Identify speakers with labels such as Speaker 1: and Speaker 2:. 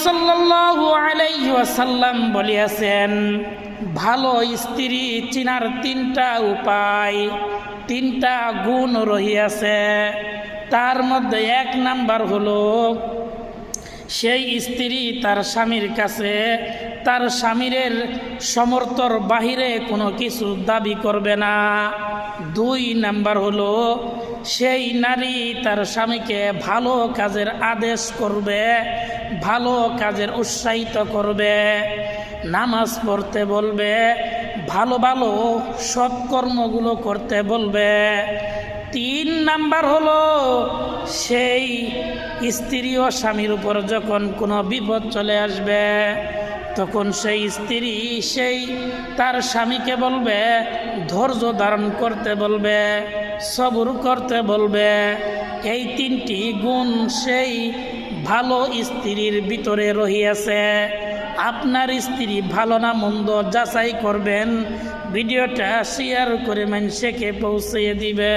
Speaker 1: সাল্লাল্লাহু আলাইহি ওয়াসাল্লাম বলিয়াছেন, ভালো স্ত্রী চিনার তিনটা উপায়, তিনটা গুণ রহিয়াছে। তার মধ্যে এক নাম্বার হলো সেই স্ত্রী তার স্বামীর কাছে তার স্বামীর সমর্থর বাহিরে কোনো কিছু দাবি করবে না। দুই নাম্বার হলো সেই নারী তার স্বামীকে ভালো কাজের আদেশ করবে, ভালো কাজের উৎসাহিত করবে, নামাজ পড়তে বলবে, ভালো ভালো সৎকর্মগুলো করতে বলবে। তিন নাম্বার হলো সেই স্ত্রী ও স্বামীর উপর যখন কোনো বিপদ চলে আসবে তখন সেই স্ত্রী সেই তার স্বামীকে বলবে, ধৈর্য ধারণ করতে বলবে, সবর করতে বলবে। এই তিনটি গুণ সেই ভালো স্ত্রীর ভিতরে রহিয়াছে। আপনার স্ত্রী ভালো না মন্দ যাচাই করবেন, ভিডিওটা শেয়ার করে মানুষকে পৌঁছে দিবে।